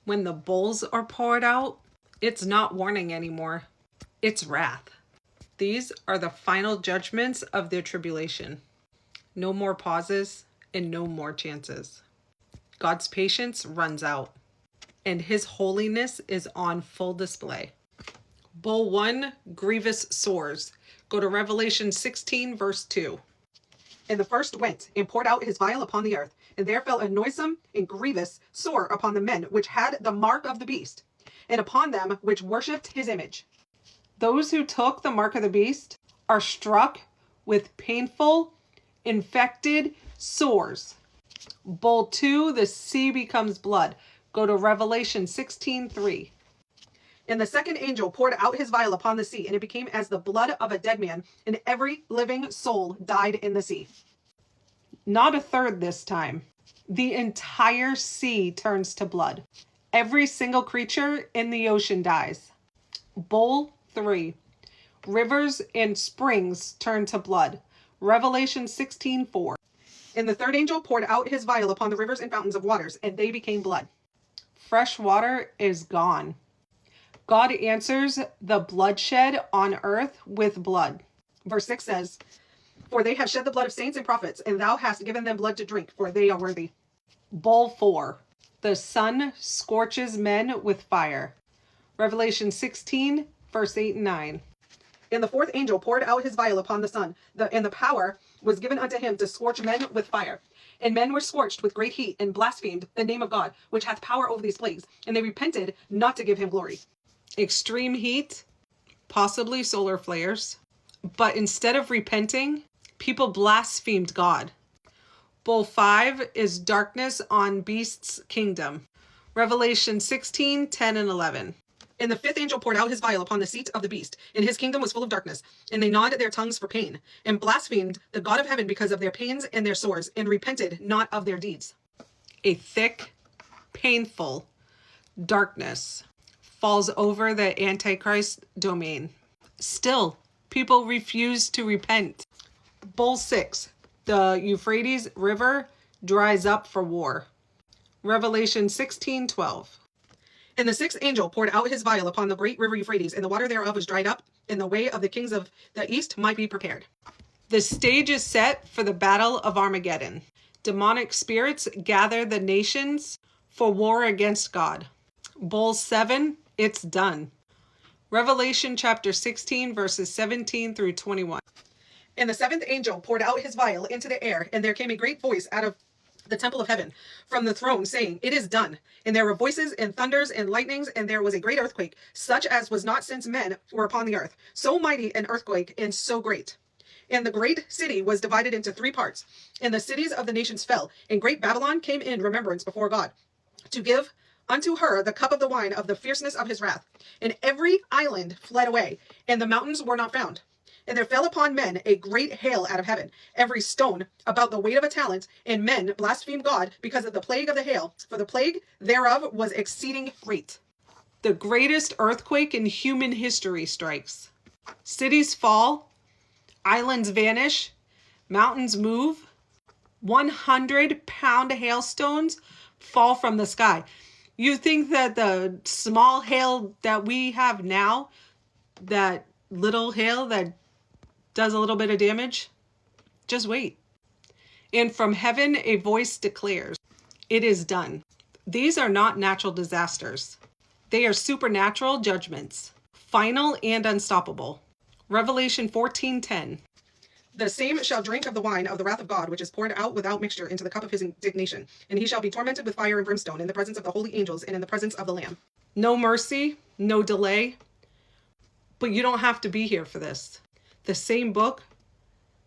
When the bowls are poured out, it's not warning anymore. It's wrath. These are the final judgments of their tribulation. No more pauses and no more chances. God's patience runs out, and his holiness is on full display. Bowl 1, grievous sores. Go to Revelation 16, verse 2. And the first went and poured out his vial upon the earth, and there fell a noisome and grievous sore upon the men which had the mark of the beast, and upon them which worshipped his image. Those who took the mark of the beast are struck with painful, infected sores. Bowl 2, the sea becomes blood. Go to Revelation 16:3. And the second angel poured out his vial upon the sea, and it became as the blood of a dead man, and every living soul died in the sea. Not a third this time. The entire sea turns to blood. Every single creature in the ocean dies. Bowl 3. Rivers and springs turn to blood. Revelation 16:4. And the third angel poured out his vial upon the rivers and fountains of waters, and they became blood. Fresh water is gone. God answers the bloodshed on earth with blood. Verse 6 says, For they have shed the blood of saints and prophets, and thou hast given them blood to drink, for they are worthy. Bowl 4. The sun scorches men with fire. Revelation 16, verse 8 and 9. And the fourth angel poured out his vial upon the sun, and the power was given unto him to scorch men with fire. And men were scorched with great heat, and blasphemed the name of God, which hath power over these plagues, and they repented not to give him glory. Extreme heat, possibly solar flares, but instead of repenting, people blasphemed God. Bowl 5 is darkness on beast's kingdom. Revelation 16, 10 and 11. And the fifth angel poured out his vial upon the seat of the beast, and his kingdom was full of darkness, and they gnawed their tongues for pain, and blasphemed the God of heaven because of their pains and their sores, and repented not of their deeds. A thick, painful darkness falls over the Antichrist domain. Still, people refuse to repent. Bowl 6, the Euphrates River dries up for war. Revelation 16:12. And the sixth angel poured out his vial upon the great river Euphrates, and the water thereof was dried up, and the way of the kings of the east might be prepared. The stage is set for the battle of Armageddon. Demonic spirits gather the nations for war against God. Bowl 7, it's done. Revelation chapter 16, verses 17 through 21. And the seventh angel poured out his vial into the air, and there came a great voice out of the temple of heaven from the throne, saying, It is done. And there were voices and thunders and lightnings, and there was a great earthquake, such as was not since men were upon the earth. So mighty an earthquake, and so great. And the great city was divided into 3 parts, and the cities of the nations fell, and great Babylon came in remembrance before God, to give unto her the cup of the wine of the fierceness of his wrath. And every island fled away, and the mountains were not found. And there fell upon men a great hail out of heaven, every stone about the weight of a talent, and men blasphemed God because of the plague of the hail, for the plague thereof was exceeding great. The greatest earthquake in human history strikes. Cities fall, islands vanish, mountains move, 100-pound hailstones fall from the sky. You think that the small hail that we have now, that little hail that does a little bit of damage? Just wait. And from heaven a voice declares, It is done. These are not natural disasters. They are supernatural judgments, final and unstoppable. Revelation 14:10. The same shall drink of the wine of the wrath of God, which is poured out without mixture into the cup of his indignation. And he shall be tormented with fire and brimstone in the presence of the holy angels and in the presence of the Lamb. No mercy, no delay. But you don't have to be here for this. The same book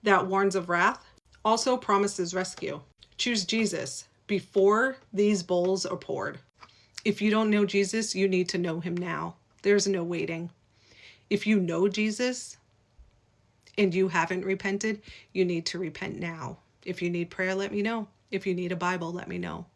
that warns of wrath also promises rescue. Choose Jesus before these bowls are poured. If you don't know Jesus, you need to know him now. There's no waiting. If you know Jesus and you haven't repented, you need to repent now. If you need prayer, let me know. If you need a Bible, let me know.